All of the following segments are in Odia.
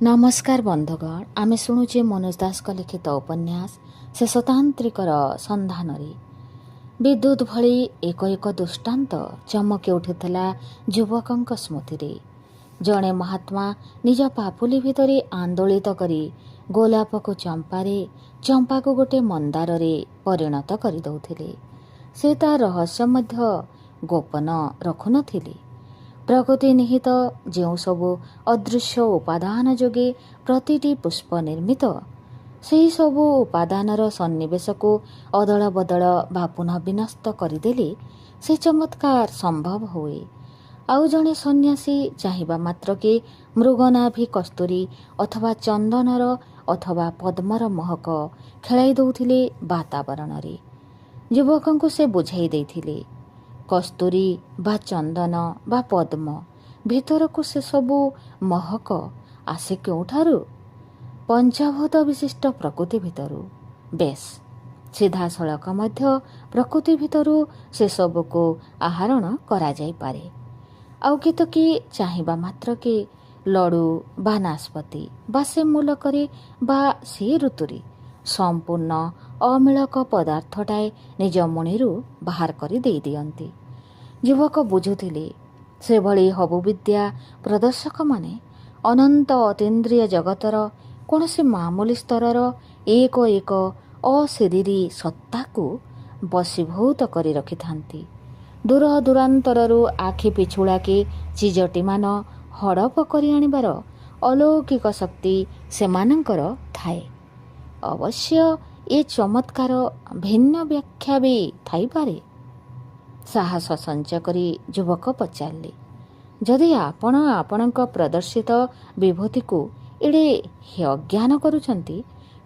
नमस्कार बंधुगण आमे शुणुचे मनोज दास लिखित उपन्यास से शतांत्रिकर सन्धान विद्युत भली एक एक दृष्टांत चमके उठिथिला युवकଙ୍କ स्मृति जड़े महात्मा निज पापुली भितर आंदोलित करी गोलाप को चंपा को गोटे मंदार परिणत कर दौथिले। से ता रहस्य मध्य गोपन रखुनथिले। प्रकृति निहित जो सबु अदृश्य उपादान जोगे प्रतिटी पुष्प निर्मित ସେହି ସବୁ ଉପାଦାନର ସନ୍ନିବେଶକୁ ଅଦଳ ବଦଳ ବା ପୁନଃ ବିନଷ୍ଟ କରିଦେଲେ ସେ ଚମତ୍କାର ସମ୍ଭବ ହୁଏ। ଆଉ ଜଣେ ସନ୍ନ୍ୟାସୀ ଚାହିଁବା ମାତ୍ରକେ ମୃଗନାଭି କସ୍ତୁରୀ ଅଥବା ଚନ୍ଦନର ଅଥବା ପଦ୍ମର ମହକ ଖେଳାଇ ଦେଉଥିଲେ ବାତାବରଣରେ। ଯୁବକଙ୍କୁ ସେ ବୁଝାଇ ଦେଇଥିଲେ, କସ୍ତୁରୀ ବା ଚନ୍ଦନ ବା ପଦ୍ମ ଭିତରକୁ ସେସବୁ ମହକ ଆସେ କେଉଁଠାରୁ? ପଞ୍ଚଭୂତ ବିଶିଷ୍ଟ ପ୍ରକୃତି ଭିତରୁ। ବେଶ୍, ସିଧାସଳଖ ମଧ୍ୟ ପ୍ରକୃତି ଭିତରୁ ସେସବୁକୁ ଆହରଣ କରାଯାଇପାରେ। ଆଉ କେତକୀ ଚାହିଁବା ମାତ୍ରକେ ଲଡ଼ୁ ବା ନାଶପତି ବା ସେ ମୂଲକରେ ବା ସେ ଋତୁରେ ସମ୍ପୂର୍ଣ୍ଣ ଅମିଳକ ପଦାର୍ଥଟାଏ ନିଜ ମୁଣିରୁ ବାହାର କରି ଦେଇଦିଅନ୍ତି। ଯୁବକ ବୁଝୁଥିଲେ, ସେଭଳି ହବୁ ବିଦ୍ୟା ପ୍ରଦର୍ଶକମାନେ ଅନନ୍ତ ଅତୀନ୍ଦ୍ରିୟ ଜଗତର କୌଣସି ମାମୁଲି ସ୍ତରର ଏକ ଏକ ଅଶରୀରୀ ସତ୍ତାକୁ ବଶୀଭୂତ କରି ରଖିଥାନ୍ତି। ଦୂର ଦୂରାନ୍ତରରୁ ଆଖି ପିଛୁଳାକେ ଚିଜଟିମାନ ହଡ଼ପ କରି ଆଣିବାର ଅଲୌକିକ ଶକ୍ତି ସେମାନଙ୍କର ଥାଏ। ଅବଶ୍ୟ ଏ ଚମତ୍କାର ଭିନ୍ନ ବ୍ୟାଖ୍ୟା ବି ଥାଇପାରେ। ସାହସ ସଞ୍ଚୟ କରି ଯୁବକ ପଚାରିଲେ, ଯଦି ଆପଣ ଆପଣଙ୍କ ପ୍ରଦର୍ଶିତ ବିଭୂତିକୁ ଏଡ଼େ ଅଜ୍ଞାନ କରୁଛନ୍ତି,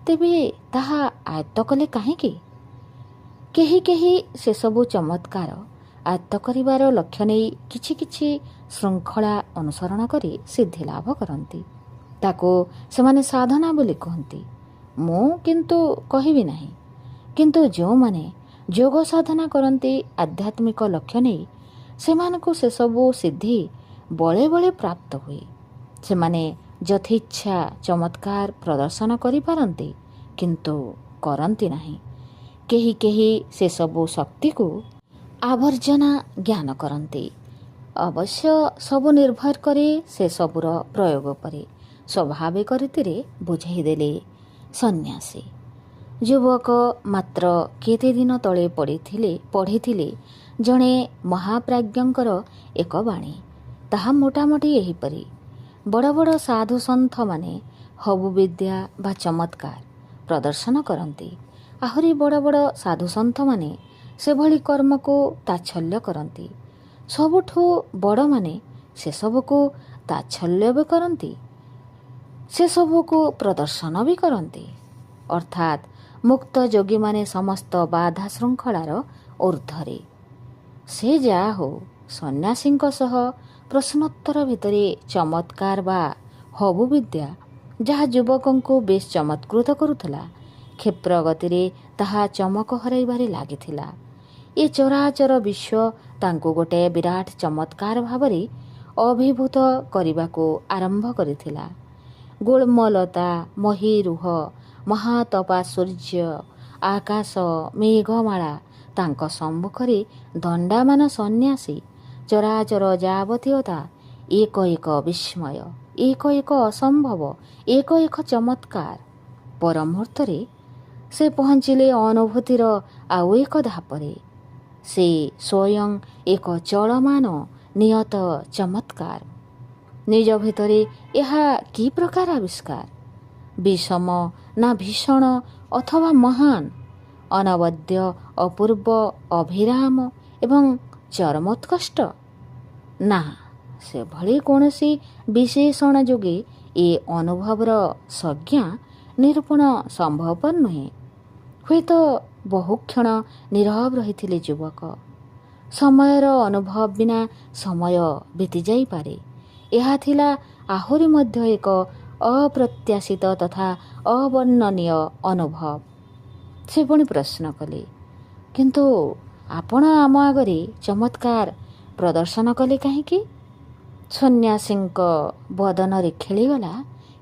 ତେବେ ତାହା ଆୟତ୍ତ କଲେ କାହିଁକି? କେହି ସେସବୁ ଚମତ୍କାର ଆୟତ୍ତ କରିବାର ଲକ୍ଷ୍ୟ ନେଇ କିଛି କିଛି ଶୃଙ୍ଖଳା ଅନୁସରଣ କରି ସିଦ୍ଧି ଲାଭ କରନ୍ତି। ତାକୁ ସେମାନେ ସାଧନା ବୋଲି କହନ୍ତି। ମୁଁ କିନ୍ତୁ କହିବି ନାହିଁ। କିନ୍ତୁ ଯେଉଁମାନେ ଯୋଗ ସାଧନା କରନ୍ତି ଆଧ୍ୟାତ୍ମିକ ଲକ୍ଷ୍ୟ ନେଇ, ସେମାନଙ୍କୁ ସେସବୁ ସିଦ୍ଧି ବଳେ ବଳେ ପ୍ରାପ୍ତ ହୁଏ। ସେମାନେ ଯଥେଚ୍ଛା ଚମତ୍କାର ପ୍ରଦର୍ଶନ କରିପାରନ୍ତି, କିନ୍ତୁ କରନ୍ତି ନାହିଁ। କେହି ସେସବୁ ଶକ୍ତିକୁ ଆବର୍ଜନା ଜ୍ଞାନ କରନ୍ତି। ଅବଶ୍ୟ ସବୁ ନିର୍ଭର କରେ ସେସବୁର ପ୍ରୟୋଗ ଉପରେ। ସ୍ୱାଭାବିକ ରୀତିରେ ବୁଝାଇ ଦେଲେ ସନ୍ନ୍ୟାସୀ। ଯୁବକ ମାତ୍ର କେତେଦିନ ତଳେ ପଢ଼ିଥିଲେ ଜଣେ ମହାପ୍ରାଜ୍ଞଙ୍କର ଏକ ବାଣୀ। ତାହା ମୋଟାମୋଟି ଏହିପରି, ବଡ଼ ବଡ଼ ସାଧୁ ସନ୍ଥମାନେ ହବୁ ବିଦ୍ୟା ବା ଚମତ୍କାର ପ୍ରଦର୍ଶନ କରନ୍ତି। ଆହୁରି ବଡ଼ ବଡ଼ ସାଧୁ ସନ୍ଥମାନେ ସେଭଳି କର୍ମକୁ ତାଚ୍ଛଲ୍ୟ କରନ୍ତି। ସବୁଠୁ ବଡ଼ମାନେ ସେସବୁକୁ ତାଚ୍ଛଲ୍ୟ ବି କରନ୍ତି, ସେସବୁକୁ ପ୍ରଦର୍ଶନ ବି କରନ୍ତି। ଅର୍ଥାତ୍ ମୁକ୍ତ ଯୋଗୀମାନେ ସମସ୍ତ ବାଧା ଶୃଙ୍ଖଳାର ଊର୍ଦ୍ଧ୍ୱରେ। ସେ ଯାହା ହଉ, ସନ୍ନ୍ୟାସୀଙ୍କ ସହ ପ୍ରଶ୍ନୋତ୍ତର ଭିତରେ ଚମତ୍କାର ବା ହବୁ ବିଦ୍ୟା ଯାହା ଯୁବକଙ୍କୁ ବେଶ୍ ଚମତ୍କୃତ କରୁଥିଲା, କ୍ଷିପ୍ର ଗତିରେ ତାହା ଚମକ ହରାଇବାରେ ଲାଗିଥିଲା। ଏ ଚରାଚର ବିଶ୍ୱ ତାଙ୍କୁ ଗୋଟାଏ ବିରାଟ ଚମତ୍କାର ଭାବରେ ଅଭିଭୂତ କରିବାକୁ ଆରମ୍ଭ କରିଥିଲା। ଗୁଳ୍ମଲତା, ମହୀରୁହ, ମହାତପା ସୂର୍ଯ୍ୟ, ଆକାଶ, ମେଘମାଳା ତାଙ୍କ ସମ୍ମୁଖରେ ଦଣ୍ଡାମାନ ସନ୍ନ୍ୟାସୀ। ଚରାଚର ଯାବତୀୟତା ଏକ ଏକ ବିସ୍ମୟ, ଏକ ଏକ ଅସମ୍ଭବ, ଏକ ଏକ ଚମତ୍କାର। ପରମୁହୂର୍ତ୍ତରେ ସେ ପହଞ୍ଚିଲେ ଅନୁଭୂତିର ଆଉ ଏକ ଧାପରେ। ସେ ସ୍ୱୟଂ ଏକ ଚଳମାନ ନିୟତ ଚମତ୍କାର। ନିଜ ଭିତରେ ଏହା କି ପ୍ରକାର ଆବିଷ୍କାର? ବିଷମ ନା ଭୀଷଣ ଅଥବା ମହାନ, ଅନବଦ୍ୟ, ଅପୂର୍ବ, ଅଭିରାମ ଏବଂ ଚରମୋତ୍କଷ୍ଟ? ନା, ସେଭଳି କୌଣସି ବିଶେଷଣ ଯୋଗେ ଏ ଅନୁଭବର ସଂଜ୍ଞା ନିରୂପଣ ସମ୍ଭବପର ନୁହେଁ। ହୁଏତ ବହୁକ୍ଷଣ ନୀରବ ରହିଥିଲେ ଯୁବକ। ସମୟର ଅନୁଭବ ବିନା ସମୟ ବିତିଯାଇପାରେ। ଏହା ଥିଲା ଆହୁରି ମଧ୍ୟ ଏକ ଅପ୍ରତ୍ୟାଶିତ ତଥା ଅବର୍ଣ୍ଣନୀୟ ଅନୁଭବ। ସେ ପୁଣି ପ୍ରଶ୍ନ କଲେ, କିନ୍ତୁ ଆପଣ ଆମ ଆଗରେ ଚମତ୍କାର ପ୍ରଦର୍ଶନ କଲେ କାହିଁକି? ସନ୍ନ୍ୟାସୀଙ୍କ ବଦନରେ ଖେଳିଗଲା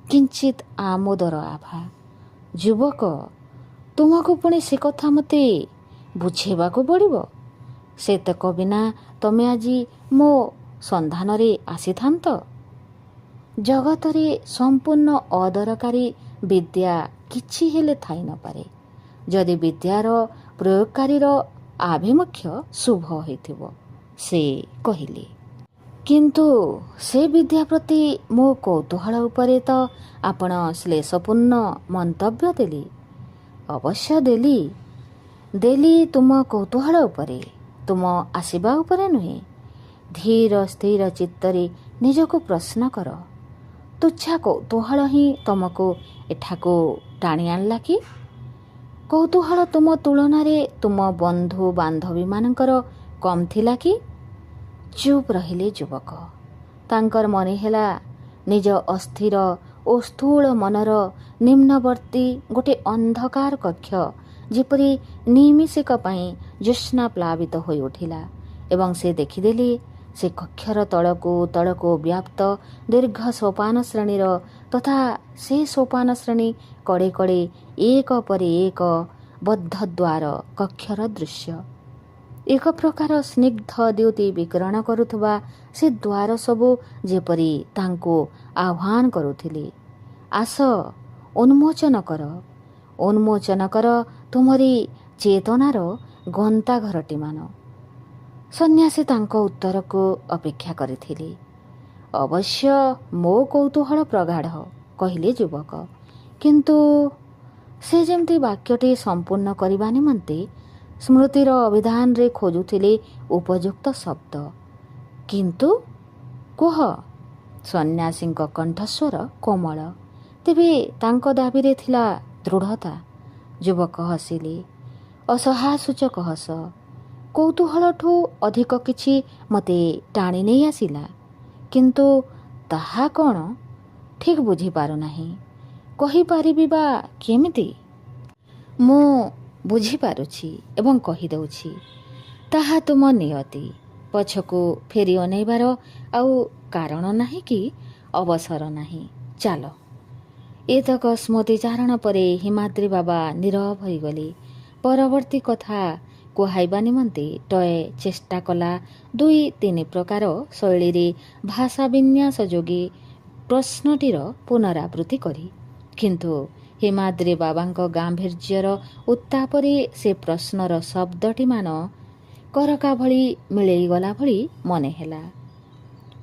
କିଞ୍ଚିତ୍ ଆମୋଦର ଆଭା। ଯୁବକ, ତୁମକୁ ପୁଣି ସେ କଥା ମୋତେ ବୁଝେଇବାକୁ ପଡ଼ିବ? ସେତକ ବିନା ତମେ ଆଜି ମୋ ସନ୍ଧାନରେ ଆସିଥାନ୍ତ? ଜଗତରେ ସମ୍ପୂର୍ଣ୍ଣ ଅଦରକାରୀ ବିଦ୍ୟା କିଛି ହେଲେ ଥାଇ ନପାରେ, ଯଦି ବିଦ୍ୟାର ପ୍ରୟୋଗକାରୀର ଆଭିମୁଖ୍ୟ ଶୁଭ ହୋଇଥିବ, ସେ କହିଲେ। କିନ୍ତୁ ସେ ବିଦ୍ୟା ପ୍ରତି ମୋ କୌତୂହଳ ଉପରେ ତ ଆପଣ ଶ୍ଲେଷପୂର୍ଣ୍ଣ ମନ୍ତବ୍ୟ ଦେଲେ। ଅବଶ୍ୟ ଦେଲି ତୁମ କୌତୂହଳ ଉପରେ, ତୁମ ଆସିବା ଉପରେ ନୁହେଁ। ଧୀର ସ୍ଥିର ଚିତ୍ତରେ ନିଜକୁ ପ୍ରଶ୍ନ କର, ତୁଚ୍ଛା କୌତୂହଳ ହିଁ ତୁମକୁ ଏଠାକୁ ଟାଣି ଆଣିଲା କି? କୌତୂହଳ ତୁମ ତୁଳନାରେ ତୁମ ବନ୍ଧୁ ବାନ୍ଧବୀମାନଙ୍କର କମ୍ ଥିଲା କି? ଚୁପ୍ ରହିଲେ ଯୁବକ। ତାଙ୍କର ମନେ ହେଲା ନିଜ ଅସ୍ଥିର ଓ ସ୍ଥୂଳ ମନର ନିମ୍ନବର୍ତ୍ତୀ ଗୋଟିଏ ଅନ୍ଧକାର କକ୍ଷ ଯେପରି ନିମିଷକ ପାଇଁ ଜ୍ୟୋତ୍ସ୍ନା ପ୍ଲାବିତ ହୋଇ ଉଠିଲା ଏବଂ ସେ ଦେଖିଦେଲେ ସେ କକ୍ଷର ତଳକୁ ତଳକୁ ବ୍ୟାପ୍ତ ଦୀର୍ଘ ସୋପାନ ଶ୍ରେଣୀର ତଥା ସେ ସୋପାନ ଶ୍ରେଣୀ କଡ଼େ କଡ଼େ ଏକ ପରେ ଏକ ବଦ୍ଧ ଦ୍ୱାର କକ୍ଷର ଦୃଶ୍ୟ। ଏକ ପ୍ରକାର ସ୍ନିଗ୍ଧ ଦ୍ୟୁତି ବିକିରଣ କରୁଥିବା ସେ ଦ୍ୱାର ସବୁ ଯେପରି ତାଙ୍କୁ ଆହ୍ୱାନ କରୁଥିଲେ, ଆସ, ଉନ୍ମୋଚନ କର ତୁମରି ଚେତନାର ଗନ୍ତାଘରଟିମାନ। ସନ୍ନ୍ୟାସୀ ତାଙ୍କ ଉତ୍ତରକୁ ଅପେକ୍ଷା କରିଥିଲେ। ଅବଶ୍ୟ ମୋ କୌତୂହଳ ପ୍ରଗାଢ଼, କହିଲେ ଯୁବକ। କିନ୍ତୁ ସେ ଯେମିତି ବାକ୍ୟଟି ସମ୍ପୂର୍ଣ୍ଣ କରିବା ନିମନ୍ତେ ସ୍ମୃତିର ଅଭିଧାନରେ ଖୋଜୁଥିଲେ ଉପଯୁକ୍ତ ଶବ୍ଦ। କିନ୍ତୁ କୁହ। ସନ୍ନ୍ୟାସୀଙ୍କ କଣ୍ଠସ୍ୱର କୋମଳ, ତେବେ ତାଙ୍କ ଦାବିରେ ଥିଲା ଦୃଢ଼ତା। ଯୁବକ ହସିଲେ, ଅସହାୟସୂଚକ ହସ। କୌତୂହଳଠୁ ଅଧିକ କିଛି ମୋତେ ଟାଣି ନେଇ ଆସିଲା, କିନ୍ତୁ ତାହା କ'ଣ ଠିକ୍ ବୁଝିପାରୁନାହିଁ। କହିପାରିବି ବା କେମିତି? ମୁଁ ବୁଝିପାରୁଛି ଏବଂ କହିଦେଉଛି, ତାହା ତୁମ ନିୟତି। ପଛକୁ ଫେରି ଅନେଇବାର ଆଉ କାରଣ ନାହିଁ କି ଅବସର ନାହିଁ। ଚାଲ। ଏତକ ସ୍ମୃତିଚାରଣ ପରେ ହିମାଦ୍ରୀ ବାବା ନୀରବ ହୋଇଗଲେ। ପରବର୍ତ୍ତୀ କଥା କୁହାଇବା ନିମନ୍ତେ ଟଏ ଚେଷ୍ଟା କଲା 2-3 ପ୍ରକାର ଶୈଳୀରେ ଭାଷା ବିନ୍ୟାସ ଯୋଗେ ପ୍ରଶ୍ନଟିର ପୁନରାବୃତ୍ତି କରି। କିନ୍ତୁ ହିମାଦ୍ରୀ ବାବାଙ୍କ ଗାମ୍ଭୀର୍ଯ୍ୟର ଉତ୍ତାପରେ ସେ ପ୍ରଶ୍ନର ଶବ୍ଦଟିମାନ କରକା ଭଳି ମିଳେଇଗଲା ଭଳି ମନେ ହେଲା।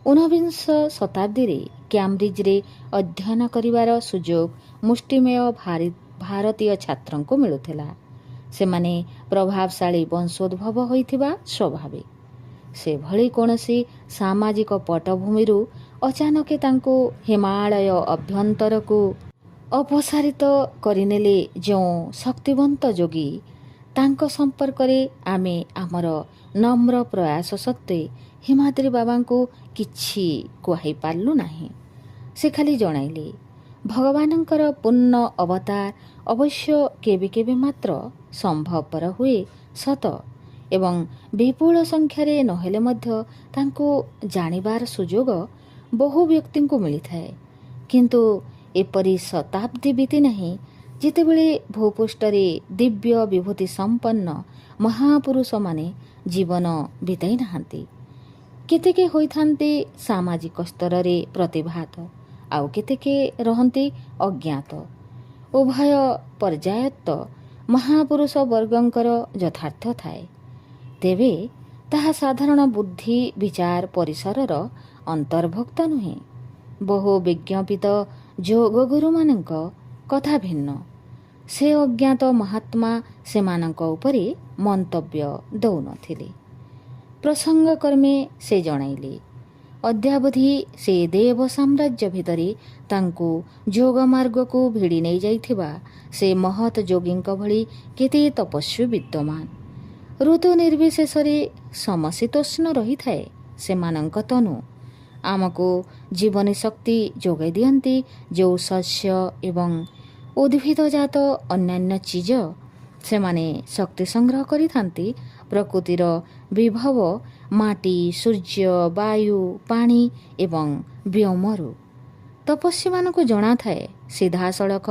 19 ଶତାବ୍ଦୀରେ କ୍ୟାମ୍ବ୍ରିଜରେ ଅଧ୍ୟୟନ କରିବାର ସୁଯୋଗ ମୁଷ୍ଟିମେୟ ଭାରତୀୟ ଛାତ୍ରଙ୍କୁ ମିଳୁଥିଲା। ସେମାନେ ପ୍ରଭାବଶାଳୀ ବଂଶୋଦ୍ଭବ ହୋଇଥିବା ସ୍ୱଭାବେ। ସେଭଳି କୌଣସି ସାମାଜିକ ପଟଭୂମିରୁ ଅଚାନକ ତାଙ୍କୁ ହିମାଳୟ ଅଭ୍ୟନ୍ତରକୁ ଅପସାରିତ କରିନେଲେ ଯେଉଁ ଶକ୍ତିବନ୍ତ ଯୋଗୀ, ତାଙ୍କ ସମ୍ପର୍କରେ ଆମେ ଆମର ନମ୍ର ପ୍ରୟାସ ସତ୍ତ୍ୱେ ହିମାଦ୍ରୀ ବାବାଙ୍କୁ କିଛି କହିପାରିଲୁ ନାହିଁ। ସେ ଖାଲି ଜଣାଇଲେ, ଭଗବାନଙ୍କର ପୂର୍ଣ୍ଣ ଅବତାର ଅବଶ୍ୟ କେବେ କେବେ ମାତ୍ର ସମ୍ଭବପର ହୁଏ ସତ, ଏବଂ ବିପୁଳ ସଂଖ୍ୟାରେ ନହେଲେ ମଧ୍ୟ ତାଙ୍କୁ ଜାଣିବାର ସୁଯୋଗ ବହୁ ବ୍ୟକ୍ତିଙ୍କୁ ମିଳିଥାଏ। କିନ୍ତୁ ଏପରି ଶତାବ୍ଦୀ ବିତି ନାହିଁ ଯେତେବେଳେ ଭୂପୃଷ୍ଠରେ ଦିବ୍ୟ ବିଭୂତି ସମ୍ପନ୍ନ ମହାପୁରୁଷମାନେ ଜୀବନ ବିତାଇ ନାହାନ୍ତି। କେତେକେ ହୋଇଥାନ୍ତି ସାମାଜିକ ସ୍ତରରେ ପ୍ରତିଭାତ, ଆଉ କେତେକେ ରହନ୍ତି ଅଜ୍ଞାତ। ଉଭୟ ପର୍ଯ୍ୟାୟତ ମହାପୁରୁଷ ବର୍ଗଙ୍କର ଯଥାର୍ଥ ଥାଏ। ତେବେ ତାହା ସାଧାରଣ ବୁଦ୍ଧି ବିଚାର ପରିସରର ଅନ୍ତର୍ଭୁକ୍ତ ନୁହେଁ। ବହୁ ବିଜ୍ଞପିତ ଯୋଗଗୁରୁମାନଙ୍କ କଥା ଭିନ୍ନ। ସେ ଅଜ୍ଞାତ ମହାତ୍ମା ସେମାନଙ୍କ ଉପରେ ମନ୍ତବ୍ୟ ଦେଉନଥିଲେ। ପ୍ରସଙ୍ଗକ୍ରମେ ସେ ଜଣାଇଲେ, ଅଦ୍ୟାବଧି ସେ ଦେବ ସାମ୍ରାଜ୍ୟ ଭିତରେ ତାଙ୍କୁ ଯୋଗମାର୍ଗକୁ ଭିଡ଼ି ନେଇଯାଇଥିବା ସେ ମହତ୍ ଯୋଗୀଙ୍କ ଭଳି କେତେ ତପସ୍ୱୀ ବିଦ୍ୟମାନ। ଋତୁ ନିର୍ବିଶେଷରେ ସମଶୀତୋଷ୍ଣ ରହିଥାଏ ସେମାନଙ୍କ ତନୁ। ଆମକୁ ଜୀବନୀ ଶକ୍ତି ଯୋଗାଇ ଦିଅନ୍ତି ଯେଉଁ ଶସ୍ୟ ଏବଂ ଉଦ୍ଭିଦଜାତ ଅନ୍ୟାନ୍ୟ ଚିଜ। ସେମାନେ ଶକ୍ତି ସଂଗ୍ରହ କରିଥାନ୍ତି ପ୍ରକୃତିର ବିଭବ ମାଟି, ସୂର୍ଯ୍ୟ, ବାୟୁ, ପାଣି ଏବଂ ବ୍ୟୋମରୁ। ତପସ୍ୱୀମାନଙ୍କୁ ଜଣାଥାଏ ସିଧାସଳଖ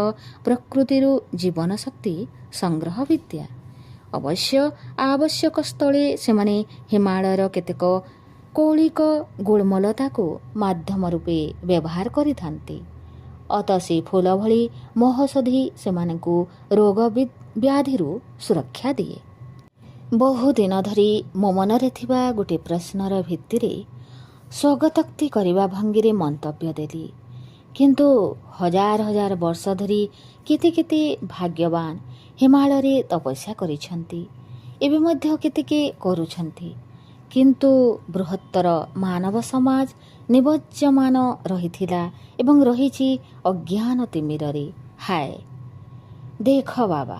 ପ୍ରକୃତିରୁ ଜୀବନ ଶକ୍ତି ସଂଗ୍ରହ ବିଦ୍ୟା। ଅବଶ୍ୟ ଆବଶ୍ୟକ ସ୍ଥଳେ ସେମାନେ ହିମାଳୟର କେତେକ କୌଳିକ ଗୁଳ୍ମଲତାକୁ ମାଧ୍ୟମ ରୂପେ ବ୍ୟବହାର କରିଥାନ୍ତି। ଅତସି ଫୁଲ ଭଳି ମହୋଷଧି ସେମାନଙ୍କୁ ରୋଗ ବ୍ୟାଧିରୁ ସୁରକ୍ଷା ଦିଏ। ବହୁଦିନ ଧରି ମୋ ମନରେ ଥିବା ଗୋଟିଏ ପ୍ରଶ୍ନର ଭିତ୍ତିରେ ସ୍ୱଗତୋକ୍ତି କରିବା ଭଙ୍ଗୀରେ ମନ୍ତବ୍ୟ ଦେଲି। କିନ୍ତୁ ହଜାର ହଜାର ବର୍ଷ ଧରି କେତେ କେତେ ଭାଗ୍ୟବାନ ହିମାଳୟରେ ତପସ୍ୟା କରିଛନ୍ତି, ଏବେ ମଧ୍ୟ କେତେକେ କରୁଛନ୍ତି। କିନ୍ତୁ ବୃହତ୍ତର ମାନବ ସମାଜ ନିବଜ୍ଜମାନ ରହିଥିଲା ଏବଂ ରହିଛି ଅଜ୍ଞାନ ତିମିରରେ। ହାୟ ଦେଖ ବାବା,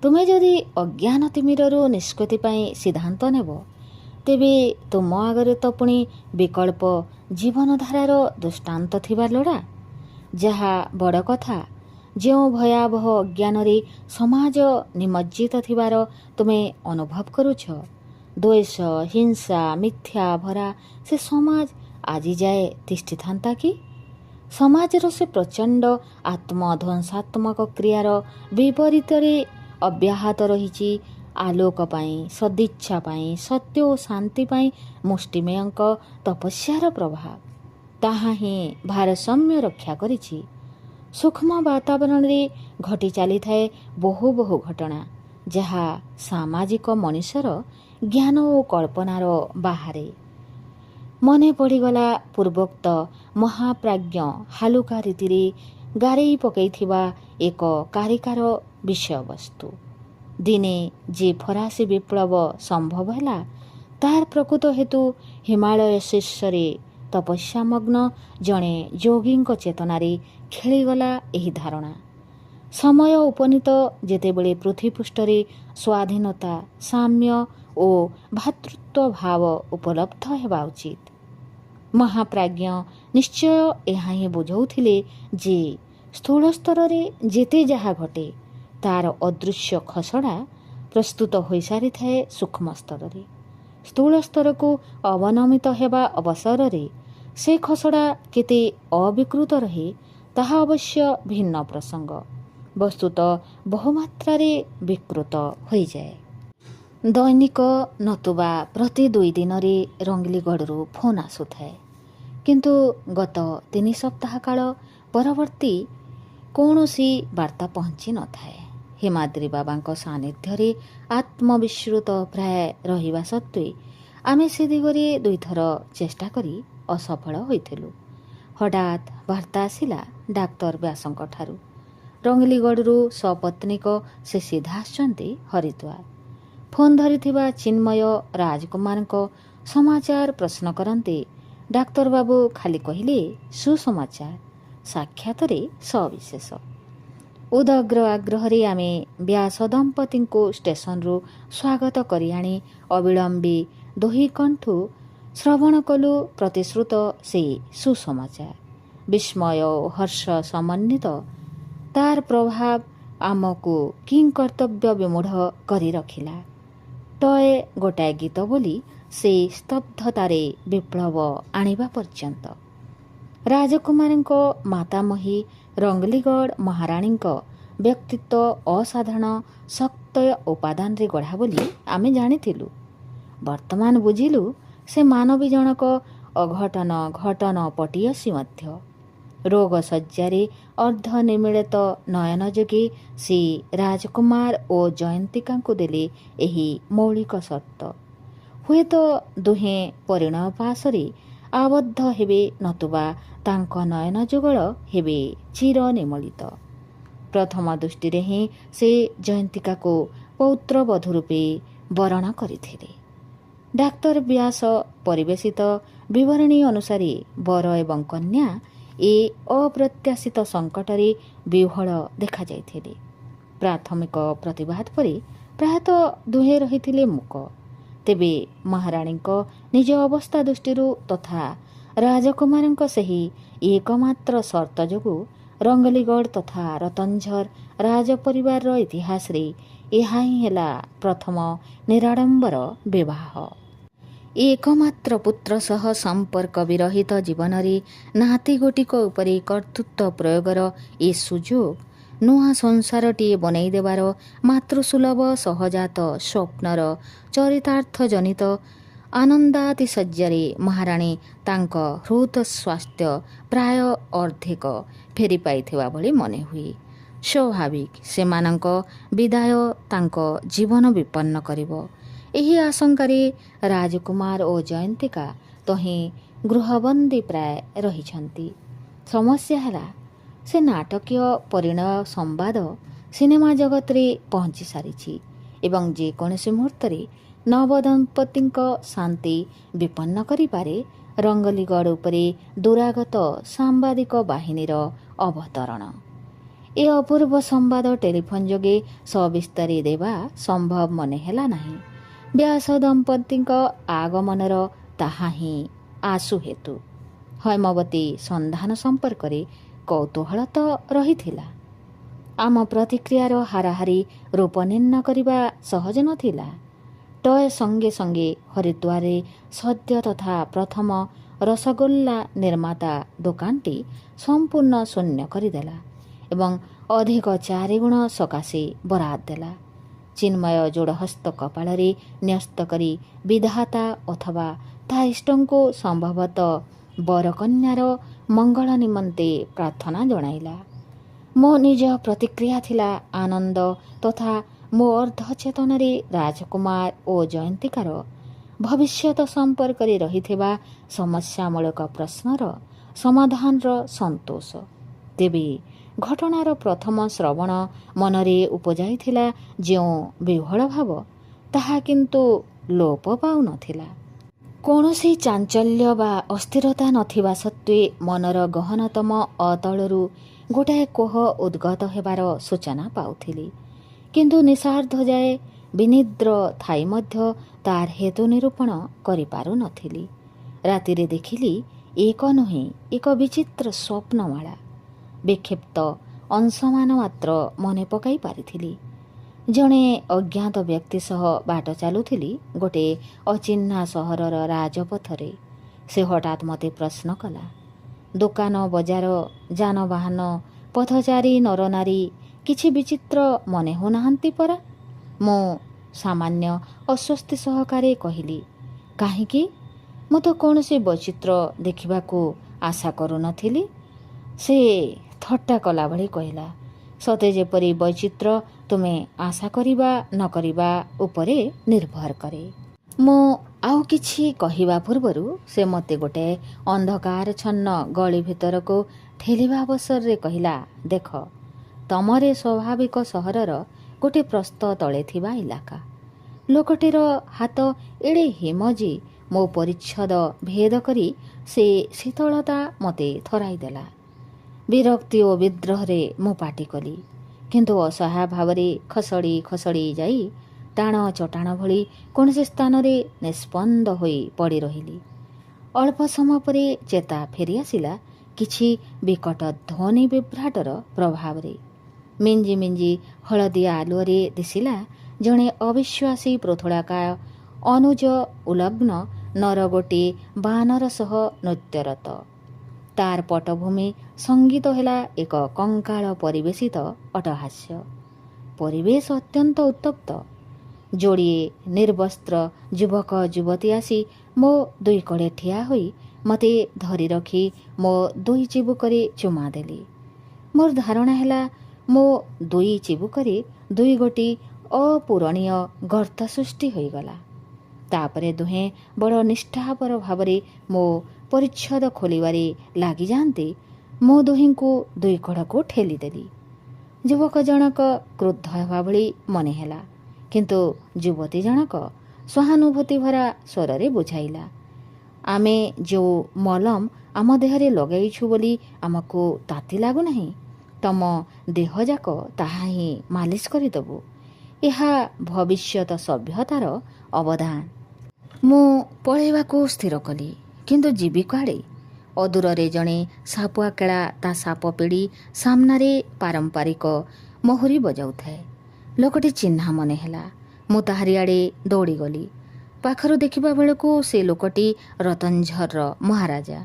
ତୁମେ ଯଦି ଅଜ୍ଞାନ ତିମିରରୁ ନିଷ୍କୃତି ପାଇଁ ସିଦ୍ଧାନ୍ତ ନେବ, ତେବେ ତୁମ ଆଗରେ ତ ପୁଣି ବିକଳ୍ପ ଜୀବନଧାରାର ଦୃଷ୍ଟାନ୍ତ ଥିବା ଲୋଡ଼ା। ଯାହା ବଡ଼ କଥା, ଯେଉଁ ଭୟାବହ ଅଜ୍ଞାନରେ ସମାଜ ନିମଜ୍ଜିତ ଥିବାର ତୁମେ ଅନୁଭବ କରୁଛ, ଦ୍ୱେଷ ହିଂସା ମିଥ୍ୟା ଭରା ସେ ସମାଜ ଆଜି ଯାଏ ତିଷ୍ଠିଥାନ୍ତା କି? ସମାଜର ସେ ପ୍ରଚଣ୍ଡ ଆତ୍ମଧ୍ୱଂସାତ୍ମକ କ୍ରିୟାର ବିପରୀତରେ ଅବ୍ୟାହତ ରହିଛି ଆଲୋକ ପାଇଁ, ସଦିଚ୍ଛା ପାଇଁ, ସତ୍ୟ ଓ ଶାନ୍ତି ପାଇଁ ମୁଷ୍ଟିମେୟଙ୍କ ତପସ୍ୟାର ପ୍ରଭାବ। ତାହା ହିଁ ଭାରସାମ୍ୟ ରକ୍ଷା କରିଛି। ସୂକ୍ଷ୍ମ ବାତାବରଣରେ ଘଟି ଚାଲିଥାଏ ବହୁ ବହୁ ଘଟଣା, ଯାହା ସାମାଜିକ ମଣିଷର ଜ୍ଞାନ ଓ କଳ୍ପନାର ବାହାରେ। ମନେ ପଡ଼ିଗଲା ପୂର୍ବୋକ୍ତ ମହାପ୍ରାଜ୍ଞ ହାଲୁକା ରୀତିରେ ଗାରେଇ ପକାଇଥିବା ଏକ କାରିକାର ବିଷୟବସ୍ତୁ। ଦିନେ ଯେ ଫରାସୀ ବିପ୍ଳବ ସମ୍ଭବ ହେଲା, ତାହାର ପ୍ରକୃତ ହେତୁ ହିମାଳୟ ଶୀର୍ଷରେ ତପସ୍ୟାମଗ୍ନ ଜଣେ ଯୋଗୀଙ୍କ ଚେତନାରେ ଖେଳିଗଲା ଏହି ଧାରଣା। ସମୟ ଉପନୀତ ଯେତେବେଳେ ପୃଥିବୀପୃଷ୍ଠରେ ସ୍ୱାଧୀନତା, ସାମ୍ୟ ଓ ଭ୍ରାତୃତ୍ୱ ଭାବ ଉପଲବ୍ଧ ହେବା ଉଚିତ। ମହାପ୍ରାଜ୍ଞ ନିଶ୍ଚୟ ଏହା ହିଁ ବୁଝାଉଥିଲେ ଯେ ସ୍ଥୂଳ ସ୍ତରରେ ଯେତେ ଯାହା ଘଟେ, ତାର ଅଦୃଶ୍ୟ ଖସଡ଼ା ପ୍ରସ୍ତୁତ ହୋଇସାରିଥାଏ ସୂକ୍ଷ୍ମ ସ୍ତରରେ। ସ୍ଥୂଳ ସ୍ତରକୁ ଅବନମିତ ହେବା ଅବସରରେ ସେ ଖସଡ଼ା କେତେ ଅବିକୃତ ରହେ, ତାହା ଅବଶ୍ୟ ଭିନ୍ନ ପ୍ରସଙ୍ଗ। ବସ୍ତୁତ ବହୁମାତ୍ରାରେ ବିକୃତ ହୋଇଯାଏ। ଦୈନିକ ନତୁବା ପ୍ରତି 2 ଦିନରେ ରଙ୍ଗିଲିଗଡ଼ରୁ ଫୋନ୍ ଆସୁଥାଏ, କିନ୍ତୁ ଗତ 3 ସପ୍ତାହ କାଳ ପରବର୍ତ୍ତୀ କୌଣସି ବାର୍ତ୍ତା ପହଞ୍ଚି ନଥାଏ। ହିମାଦ୍ରି ବାବାଙ୍କ ସାନ୍ନିଧ୍ୟରେ ଆତ୍ମବିସ୍ମୃତ ପ୍ରାୟ ରହିବା ସତ୍ତ୍ୱେ ଆମେ ସେ ଦିଗରେ 2 ଥର ଚେଷ୍ଟା କରି ଅସଫଳ ହୋଇଥିଲୁ। ହଠାତ୍ ବାର୍ତ୍ତା ଆସିଲା ଡାକ୍ତର ବ୍ୟାସଙ୍କଠାରୁ। ରଙ୍ଗିଲିଗଡ଼ରୁ ସପତ୍ନୀକ ସେ ସିଧା ଆସିଛନ୍ତି ହରିଦ୍ୱାର। ଫୋନ୍ ଧରିଥିବା ଚିନ୍ମୟ ରାଜକୁମାରଙ୍କ ସମାଚାର ପ୍ରଶ୍ନ କରନ୍ତେ ଡାକ୍ତରବାବୁ ଖାଲି କହିଲେ, ସୁସମାଚାର, ସାକ୍ଷାତରେ ସବିଶେଷ। ଉଦଗ୍ର ଆଗ୍ରହରେ ଆମେ ବ୍ୟାସ ଦମ୍ପତିଙ୍କୁ ଷ୍ଟେସନରୁ ସ୍ୱାଗତ କରି ଆଣି ଅବିଳମ୍ବେ ଦୁହିଁ କଣ୍ଠୁ ଶ୍ରବଣ କଲୁ ପ୍ରତିଶ୍ରୁତ ସେହି ସୁସମାଚାର। ବିସ୍ମୟ ଓ ହର୍ଷ ସମନ୍ୱିତ ତାର ପ୍ରଭାବ ଆମକୁ କିଂକର୍ତ୍ତବ୍ୟ ବିମୂଢ଼ କରି ରଖିଲା। ଟଏ ଗୋଟାଏ ଗୀତ ବୋଲି ସେ ସ୍ତବ୍ଧତାରେ ବିପ୍ଳବ ଆଣିବା ପର୍ଯ୍ୟନ୍ତ। ରାଜକୁମାରୀଙ୍କ ମାତାମହୀ ରଙ୍ଗିଲିଗଡ଼ ମହାରାଣୀଙ୍କ ବ୍ୟକ୍ତିତ୍ୱ ଅସାଧାରଣ ଶକ୍ତ ଉପାଦାନରେ ଗଢ଼ା ବୋଲି ଆମେ ଜାଣିଥିଲୁ। ବର୍ତ୍ତମାନ ବୁଝିଲୁ ସେ ମାନବୀ ଜଣକ ଅଘଟନ ଘଟନ ପଟିୟସୀ ମଧ୍ୟ। ରୋଗ ଶଯ୍ୟାରେ ଅର୍ଦ୍ଧନିମୀଳିତ ନୟନ ଯୋଗେ ସେ ରାଜକୁମାର ଓ ଜୟନ୍ତିକାଙ୍କୁ ଦେଲେ ଏହି ମୌଳିକ ସର୍ତ୍ତ। ହୁଏତ ଦୁହେଁ ପରିଣୟ ପାଶରେ ଆବଦ୍ଧ ହେବେ, ନତୁବା ତାଙ୍କ ନୟନ ଯୁଗଳ ହେବେ ଚିର ନିମଳିତ। ପ୍ରଥମ ଦୃଷ୍ଟିରେ ହିଁ ସେ ଜୟନ୍ତିକାକୁ ପୌତ୍ରବଧୂ ରୂପେ ବରଣ କରିଥିଲେ। ଡାକ୍ତର ବ୍ୟାସ ପରିବେଶିତ ବିବରଣୀ ଅନୁସାରେ ବର ଏବଂ କନ୍ୟା ଏ ଅପ୍ରତ୍ୟାଶିତ ସଙ୍କଟରେ ବିହ୍ୱଳ ଦେଖାଯାଇଥିଲେ। ପ୍ରାଥମିକ ପ୍ରତିବାଦ ପରେ ପ୍ରାୟତଃ ଦୁହେଁ ରହିଥିଲେ ମୂକ। ତେବେ ମହାରାଣୀଙ୍କ ନିଜ ଅବସ୍ଥା ଦୃଷ୍ଟିରୁ ତଥା ରାଜକୁମାରଙ୍କ ସେହି ଏକମାତ୍ର ସର୍ତ୍ତ ଯୋଗୁଁ ରଙ୍ଗିଲିଗଡ଼ ତଥା ରତନଝର ରାଜପରିବାରର ଇତିହାସରେ ଏହା ହିଁ ହେଲା ପ୍ରଥମ ନିରାଡ଼ମ୍ବର ବିବାହ। एकमात्र पुत्र सह संपर्क विरहित जीवन रे नाती गोटिक उपरे कर्तृत्व प्रयोगर ए सुजोग नुआ संसारटीए बनई देवार मातृसुलभ सहजात स्वप्नर चरितार्थ जनित आनंदातिशଯ୍ୟରେ महाराणी तांक हृद स्वास्थ्य प्राय अर्धेक फेरी पाइथिबा भଳି मने हुए। स्वाभाविक सेमानंक विदाय तांक जीवन विपन्न करिवो। ଏହି ଆଶଙ୍କାରେ ରାଜକୁମାର ଓ ଜୟନ୍ତିକା ତହିଁ ଗୃହବନ୍ଦୀ ପ୍ରାୟ ରହିଛନ୍ତି। ସମସ୍ୟା ହେଲା ସେ ନାଟକୀୟ ପରିଣୟ ସମ୍ବାଦ ସିନେମା ଜଗତରେ ପହଞ୍ଚି ସାରିଛି ଏବଂ ଯେକୌଣସି ମୁହୂର୍ତ୍ତରେ ନବଦମ୍ପତିଙ୍କ ଶାନ୍ତି ବିପନ୍ନ କରିପାରେ ରଙ୍ଗଲିଗଡ଼ ଉପରେ ଦୂରାଗତ ସାମ୍ବାଦିକ ବାହିନୀର ଅବତରଣ। ଏ ଅପୂର୍ବ ସମ୍ବାଦ ଟେଲିଫୋନ୍ ଯୋଗେ ସବିସ୍ତାରେ ଦେବା ସମ୍ଭବ ମନେ ହେଲା ନାହିଁ। ବ୍ୟାସ ଦମ୍ପତିଙ୍କ ଆଗମନର ତାହା ହିଁ ଆଶୁ ହେତୁ ହୈମବତୀ ସନ୍ଧାନ ସମ୍ପର୍କରେ କୌତୂହଳ ତ ରହିଥିଲା। ଆମ ପ୍ରତିକ୍ରିୟାର ହାରାହାରି ରୂପ ନିର୍ଣ୍ଣୟ କରିବା ସହଜ ନଥିଲା। ଟୟ ସଙ୍ଗେ ସଙ୍ଗେ ହରିଦ୍ୱାରରେ ସଦ୍ୟ ତଥା ପ୍ରଥମ ରସଗୋଲ୍ଲା ନିର୍ମାତା ଦୋକାନଟି ସମ୍ପୂର୍ଣ୍ଣ ଶୂନ୍ୟ କରିଦେଲା ଏବଂ ଅଧିକ 4 ଗୁଣ ସକାଶେ ବରାଦ ଦେଲା। ଚିନ୍ମୟ ଯୋଡ଼ହସ୍ତ କପାଳରେ ନ୍ୟସ୍ତ କରି ବିଧାତା ଅଥବା ତା ଇଷ୍ଟଙ୍କୁ ସମ୍ଭବତଃ ବରକନ୍ୟାର ମଙ୍ଗଳ ନିମନ୍ତେ ପ୍ରାର୍ଥନା ଜଣାଇଲା। ମୋ ନିଜ ପ୍ରତିକ୍ରିୟା ଥିଲା ଆନନ୍ଦ ତଥା ମୋ ଅର୍ଦ୍ଧଚେତନରେ ରାଜକୁମାର ଓ ଜୟନ୍ତିକାର ଭବିଷ୍ୟତ ସମ୍ପର୍କରେ ରହିଥିବା ସମସ୍ୟାମୂଳକ ପ୍ରଶ୍ନର ସମାଧାନର ସନ୍ତୋଷ। ତେବେ ଘଟଣାର ପ୍ରଥମ ଶ୍ରବଣ ମନରେ ଉପଜାଇଥିଲା ଯେଉଁ ବିହ୍ୱଳ ଭାବ ତାହା କିନ୍ତୁ ଲୋପ ପାଉନଥିଲା। କୌଣସି ଚାଞ୍ଚଲ୍ୟ ବା ଅସ୍ଥିରତା ନଥିବା ସତ୍ତ୍ୱେ ମନର ଗହନତମ ଅତଳରୁ ଗୋଟାଏ କୋହ ଉଦ୍ଗତ ହେବାର ସୂଚନା ପାଉଥିଲି। କିନ୍ତୁ ନିଶାର୍ଦ୍ଧ ଯାଏ ବିନିଦ୍ର ଥାଇ ମଧ୍ୟ ତାର ହେତୁ ନିରୂପଣ କରିପାରୁନଥିଲି। ରାତିରେ ଦେଖିଲି ଏକ ନୁହେଁ ଏକ ବିଚିତ୍ର ସ୍ୱପ୍ନମାଳା। ବିକ୍ଷିପ୍ତ ଅଂଶମାନ ମାତ୍ର ମନେ ପକାଇ ପାରିଥିଲି। ଜଣେ ଅଜ୍ଞାତ ବ୍ୟକ୍ତି ସହ ବାଟ ଚାଲୁଥିଲି ଗୋଟିଏ ଅଚିହ୍ନା ସହରର ରାଜପଥରେ। ସେ ହଠାତ୍ ମୋତେ ପ୍ରଶ୍ନ କଲା, ଦୋକାନ ବଜାର ଯାନବାହନ ପଥଚାରୀ ନରନାରୀ କିଛି ବିଚିତ୍ର ମନେ ହେଉନାହାନ୍ତି ପରା? ମୁଁ ସାମାନ୍ୟ ଅସ୍ୱସ୍ତି ସହକାରେ କହିଲି, କାହିଁକି? ମୁଁ ତ କୌଣସି ବୈଚିତ୍ର୍ୟ ଦେଖିବାକୁ ଆଶା କରୁନଥିଲି। ସେ ଥଟ୍ଟା କଲା ଭଳି କହିଲା, ସତେ ଯେପରି ବୈଚିତ୍ର୍ୟ ତୁମେ ଆଶା କରିବା ନ କରିବା ଉପରେ ନିର୍ଭର କରେ। ମୁଁ ଆଉ କିଛି କହିବା ପୂର୍ବରୁ ସେ ମୋତେ ଗୋଟାଏ ଅନ୍ଧକାରଚ୍ଛନ୍ନ ଗଳି ଭିତରକୁ ଠେଲିବା ଅବସରରେ କହିଲା, ଦେଖ, ତମରେ ସ୍ୱାଭାବିକ ସହରର ଗୋଟିଏ ପ୍ରସ୍ତ ତଳେ ଥିବା ଇଲାକା। ଲୋକଟିର ହାତ ଏଡ଼େ ହିମ ଯେ ମୋ ପରିଚ୍ଛଦ ଭେଦ କରି ସେ ଶୀତଳତା ମୋତେ ଥରାଇ ଦେଲା। ବିରକ୍ତି ଓ ବିଦ୍ରୋହରେ ମୁଁ ପାଟି କଲି, କିନ୍ତୁ ଅସହାୟ ଭାବରେ ଖସଡ଼ି ଖସଡ଼ି ଯାଇ ଟାଣ ଚଟାଣ ଭଳି କୌଣସି ସ୍ଥାନରେ ନିସ୍ପନ୍ଦ ହୋଇ ପଡ଼ି ରହିଲି। ଅଳ୍ପ ସମୟ ପରେ ଚେତା ଫେରିଆସିଲା କିଛି ବିକଟ ଧ୍ୱନି ବିଭ୍ରାଟର ପ୍ରଭାବରେ। ମିଞ୍ଜି ମିଞ୍ଜି ହଳଦିଆ ଆଲୁଅରେ ଦିଶିଲା ଜଣେ ଅବିଶ୍ୱାସୀ ପୃଥୁଳାକାୟ ଅନୁଜ ଉଲଗ୍ନ ନର ଗୋଟିଏ ବାନର ସହ ନୃତ୍ୟରତ। ତାର ପଟଭୂମି ସଙ୍ଗୀତ ହେଲା ଏକ କଙ୍କାଳ ପରିବେଶିତ ଅଟ୍ଟହାସ୍ୟ। ପରିବେଶ ଅତ୍ୟନ୍ତ ଉତ୍ତପ୍ତ। ଯୋଡ଼ିଏ ନିର୍ବସ୍ତ୍ର ଯୁବକ ଯୁବତୀ ଆସି ମୋ ଦୁଇ କଡ଼େ ଠିଆ ହୋଇ ମୋତେ ଧରି ରଖି ମୋ ଦୁଇ ଚିବୁକରେ ଚୁମା ଦେଲି। ମୋର ଧାରଣା ହେଲା ମୋ ଦୁଇ ଚିବୁକରେ ଦୁଇ ଗୋଟି ଅପୂରଣୀୟ ଗର୍ତ୍ତ ସୃଷ୍ଟି ହୋଇଗଲା। ତାପରେ ଦୁହେଁ ବଡ଼ ନିଷ୍ଠାପର ଭାବରେ ମୋ ପରିଚ୍ଛଦ ଖୋଲିବାରେ ଲାଗିଯାଆନ୍ତି। ମୁଁ ଦୁହିଁଙ୍କୁ ଦୁଇ କଡ଼କୁ ଠେଲିଦେଲି। ଯୁବକ ଜଣକ କ୍ରୁଦ୍ଧ ହେବା ଭଳି ମନେ ହେଲା, କିନ୍ତୁ ଯୁବତୀ ଜଣକ ସହାନୁଭୂତି ଭରା ସ୍ୱରରେ ବୁଝାଇଲା, ଆମେ ଯେଉଁ ମଲମ ଆମ ଦେହରେ ଲଗାଇଛୁ ବୋଲି ଆମକୁ ତାତି ଲାଗୁନାହିଁ, ତମ ଦେହଯାକ ତାହା ହିଁ ମାଲିସ କରିଦେବୁ। ଏହା ଭବିଷ୍ୟତ ସଭ୍ୟତାର ଅବଦାନ। ମୁଁ ପଳାଇବାକୁ ସ୍ଥିର କଲି, କିନ୍ତୁ ଯିବି କୁଆଡ଼େ? ଅଦୂରରେ ଜଣେ ସାପୁଆ କେଳା ତା ସାପ ପିଡ଼ି ସାମ୍ନାରେ ପାରମ୍ପାରିକ ମହୁରୀ ବଜାଉଥାଏ। ଲୋକଟି ଚିହ୍ନା ମନେ ହେଲା। ମୁଁ ତାହାରି ଆଡ଼େ ଦୌଡ଼ିଗଲି। ପାଖରୁ ଦେଖିବା ବେଳକୁ ସେ ଲୋକଟି ରତନଝରର ମହାରାଜା।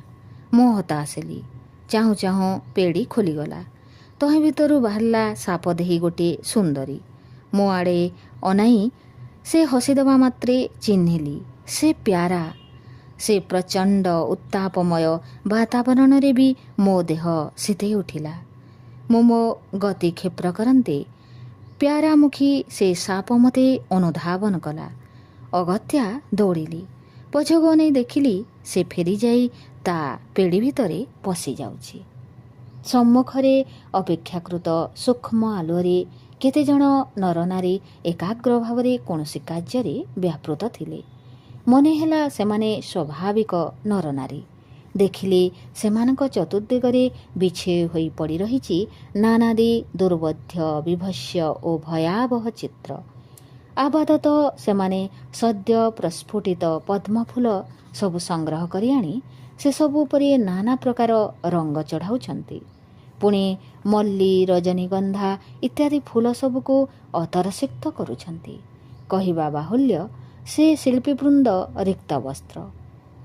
ମୁଁ ହତା ଆସିଲି। ଚାହୁଁ ଚାହୁଁ ପେଡ଼ି ଖୋଲିଗଲା। ତହିଁ ଭିତରୁ ବାହାରିଲା ସାପ ଦେହି ଗୋଟିଏ ସୁନ୍ଦରୀ। ମୋ ଆଡ଼େ ଅନାଇ ସେ ହସିଦେବା ମାତ୍ରେ ଚିହ୍ନିଲି ସେ ପ୍ୟାରା। ସେ ପ୍ରଚଣ୍ଡ ଉତ୍ତାପମୟ ବାତାବରଣରେ ବି ମୋ ଦେହ ଶୀତେଇ ଉଠିଲା। ମୁଁ ମୋ ଗତି କ୍ଷିପ୍ର କରନ୍ତେ ପ୍ୟାରାମୁଖୀ ସେ ସାପ ମୋତେ ଅନୁଧାବନ କଲା। ଅଗତ୍ୟା ଦୌଡ଼ିଲି। ପଛକୁ ଅନେଇ ଦେଖିଲି ସେ ଫେରିଯାଇ ତା ପେଡ଼ି ଭିତରେ ପଶିଯାଉଛି। ସମ୍ମୁଖରେ ଅପେକ୍ଷାକୃତ ସୂକ୍ଷ୍ମ ଆଲୁଅରେ କେତେଜଣ ନରନାରୀ ଏକାଗ୍ର ଭାବରେ କୌଣସି କାର୍ଯ୍ୟରେ ବ୍ୟାପୃତ ଥିଲେ। ମନେ ହେଲା ସେମାନେ ସ୍ୱାଭାବିକ ନରନାରୀ। ଦେଖିଲି ସେମାନଙ୍କ ଚତୁର୍ଦିଗରେ ବିଛେଇ ହୋଇ ପଡ଼ି ରହିଛି ନାନାଦି ଦୁର୍ବୋଧ୍ୟ ବିଭତ୍ସ୍ୟ ଓ ଭୟାବହ ଚିତ୍ର। ଆପାତତଃ ସେମାନେ ସଦ୍ୟ ପ୍ରସ୍ଫୁଟିତ ପଦ୍ମଫୁଲ ସବୁ ସଂଗ୍ରହ କରି ଆଣି ସେସବୁ ଉପରେ ନାନା ପ୍ରକାର ରଙ୍ଗ ଚଢ଼ାଉଛନ୍ତି। ପୁଣି ମଲ୍ଲୀ ରଜନୀଗନ୍ଧା ଇତ୍ୟାଦି ଫୁଲ ସବୁକୁ ଅତରସିକ୍ତ କରୁଛନ୍ତି। କହିବା ବାହୁଲ୍ୟ ସେ ଶିଳ୍ପୀବୃନ୍ଦ ରିକ୍ତ ବସ୍ତ୍ର।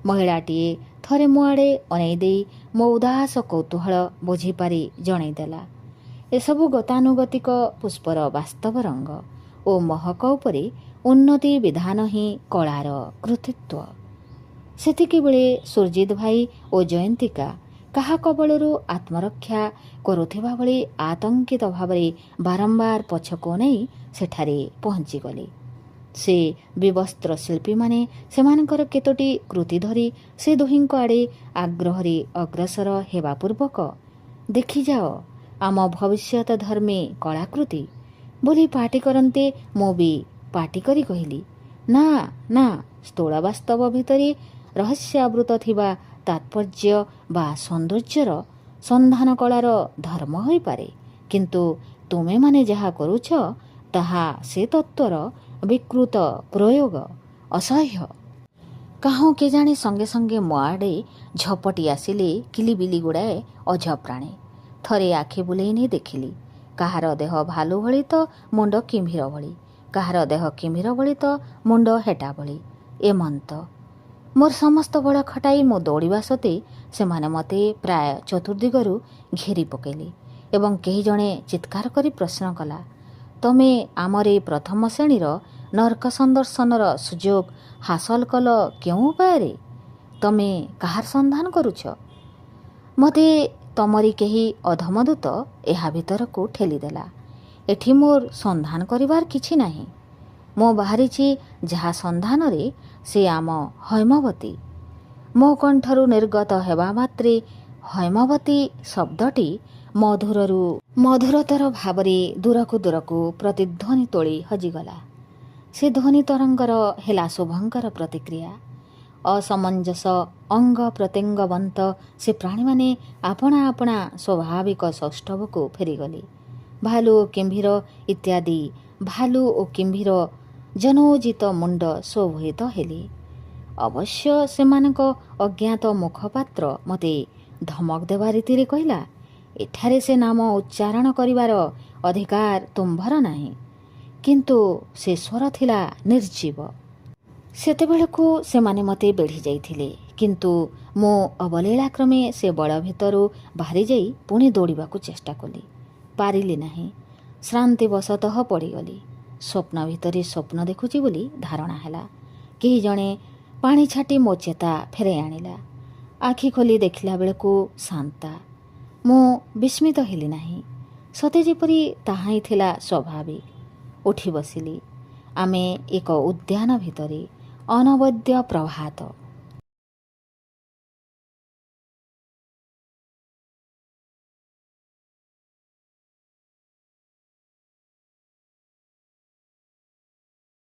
ମହିଳାଟିଏ ଥରେ ମୋ ଆଡ଼େ ଅନେଇ ଦେଇ ମୋ ଉଦାସ କୌତୂହଳ ବୁଝିପାରି ଜଣେଇଦେଲା, ଏସବୁ ଗତାନୁଗତିକ ପୁଷ୍ପର ବାସ୍ତବ ରଙ୍ଗ ଓ ମହକ ଉପରେ ଉନ୍ନତି ବିଧାନ ହିଁ କଳାର କୃତିତ୍ୱ। ସେତିକିବେଳେ ସୁରଜିତ ଭାଇ ଓ ଜୟନ୍ତିକା କାହା କବଳରୁ ଆତ୍ମରକ୍ଷା କରୁଥିବା ଭଳି ଆତଙ୍କିତ ଭାବରେ ବାରମ୍ବାର ପଛକୁ ଅନେଇ ସେଠାରେ ପହଞ୍ଚିଗଲେ। ସେ ବିବସ୍ତ୍ର ଶିଳ୍ପୀମାନେ ସେମାନଙ୍କର କେତୋଟି କୃତି ଧରି ସେ ଦୁହିଁଙ୍କ ଆଡ଼େ ଆଗ୍ରହରେ ଅଗ୍ରସର ହେବା ପୂର୍ବକ ଦେଖିଯାଅ ଆମ ଭବିଷ୍ୟତ ଧର୍ମୀ କଳାକୃତି ବୋଲି ପାଟି କରନ୍ତେ ମୁଁ ବି ପାଟି କରି କହିଲି, ନା ନା, ସ୍ଥୂଳ ବାସ୍ତବ ଭିତରେ ରହସ୍ୟାବୃତ ଥିବା ତାତ୍ପର୍ଯ୍ୟ ବା ସୌନ୍ଦର୍ଯ୍ୟର ସନ୍ଧାନ କଳାର ଧର୍ମ ହୋଇପାରେ, କିନ୍ତୁ ତୁମେମାନେ ଯାହା କରୁଛ ତାହା ସେ ତତ୍ତ୍ୱର ବିକୃତ ପ୍ରୟୋଗ, ଅସହ୍ୟ। କାହୁଁ କେଜାଣି ସଙ୍ଗେ ସଙ୍ଗେ ମୋ ଆଡ଼େ ଝପଟି ଆସିଲେ କିଲିବିଲି ଗୁଡ଼ାଏ ଅଜପ୍ରାଣୀ। ଥରେ ଆଖି ବୁଲେଇ ନେଇ ଦେଖିଲି କାହାର ଦେହ ଭାଲୁ ଭଳି ତ ମୁଣ୍ଡ କିମ୍ଭୀର ଭଳି, କାହାର ଦେହ କିମ୍ଭୀର ଭଳି ତ ମୁଣ୍ଡ ହେଟା ଭଳି। ଏମନ୍ତ ମୋର ସମସ୍ତ ବଳ ଖଟାଇ ମୁଁ ଦୌଡ଼ିବା ସତ୍ତ୍ୱେ ସେମାନେ ମୋତେ ପ୍ରାୟ ଚତୁର୍ଦିଗରୁ ଘେରି ପକାଇଲେ ଏବଂ କେହି ଜଣେ ଚିତ୍କାର କରି ପ୍ରଶ୍ନ କଲା, ତମେ ଆମର ଏ ପ୍ରଥମ ଶ୍ରେଣୀର ନର୍କ ସନ୍ଦର୍ଶନର ସୁଯୋଗ ହାସଲ କଲ କେଉଁ ଉପାୟରେ? ତମେ କାହାର ସନ୍ଧାନ କରୁଛ? ମୋତେ ତମରି କେହି ଅଧମଦୂତ ଏହା ଭିତରକୁ ଠେଲିଦେଲା। ଏଠି ମୋର ସନ୍ଧାନ କରିବାର କିଛି ନାହିଁ। ମୁଁ ବାହାରିଛି ଯାହା ସନ୍ଧାନରେ ସେ ଆମ ହୈମବତୀ। ମୋ କଣ୍ଠରୁ ନିର୍ଗତ ହେବା ମାତ୍ରେ ହୈମବତୀ ଶବ୍ଦଟି ମଧୁରରୁ ମଧୁରତର ଭାବରେ ଦୂରକୁ ଦୂରକୁ ପ୍ରତିଧ୍ୱନି ତୋଳି ହଜିଗଲା। ସେ ଧ୍ୱନି ତରଙ୍ଗର ହେଲା ଶୁଭଙ୍କର ପ୍ରତିକ୍ରିୟା। ଅସମଞ୍ଜସ ଅଙ୍ଗ ପ୍ରତ୍ୟଙ୍ଗବନ୍ତ ସେ ପ୍ରାଣୀମାନେ ଆପଣା ଆପଣା ସ୍ୱାଭାବିକ ସୌଷ୍ଠବକୁ ଫେରିଗଲେ। ଭାଲୁ ଓ କିମ୍ଭୀର ଇତ୍ୟାଦି ଭାଲୁ ଓ କିମ୍ଭୀର ଜନୋଜିତ ମୁଣ୍ଡ ଶୋଭିତ ହେଲେ। ଅବଶ୍ୟ ସେମାନଙ୍କ ଅଜ୍ଞାତ ମୁଖପାତ୍ର ମୋତେ ଧମକ ଦେବା ରୀତିରେ କହିଲା, ଏଠାରେ ସେ ନାମ ଉଚ୍ଚାରଣ କରିବାର ଅଧିକାର ତୁମ୍ଭର ନାହିଁ। କିନ୍ତୁ ସେ ସ୍ୱର ଥିଲା ନିର୍ଜୀବ। ସେତେବେଳକୁ ସେମାନେ ମୋତେ ବେଢ଼ି ଯାଇଥିଲେ, କିନ୍ତୁ ମୁଁ ଅବଲୀଳାକ୍ରମେ ସେ ବଳ ଭିତରୁ ବାହାରି ଯାଇ ପୁଣି ଦୌଡ଼ିବାକୁ ଚେଷ୍ଟା କଲି। ପାରିଲି ନାହିଁ। ଶ୍ରାନ୍ତିବଶତଃ ପଡ଼ିଗଲି। ସ୍ୱପ୍ନ ଭିତରେ ସ୍ୱପ୍ନ ଦେଖୁଛି ବୋଲି ଧାରଣା ହେଲା। କେହି ଜଣେ ପାଣି ଛାଟି ମୋ ଚେତା ଫେରାଇ ଆଣିଲା। ଆଖି ଖୋଲି ଦେଖିଲା ବେଳକୁ ଶାନ୍ତା। ମୁଁ ବିସ୍ମିତ ହେଲି ନାହିଁ। ସତେ ଯେପରି ତାହା ହିଁ ଥିଲା ସ୍ୱାଭାବିକ। ଉଠି ବସିଲି। ଆମେ ଏକ ଉଦ୍ୟାନ ଭିତରେ। ଅନବଦ୍ୟ ପ୍ରଭାତ।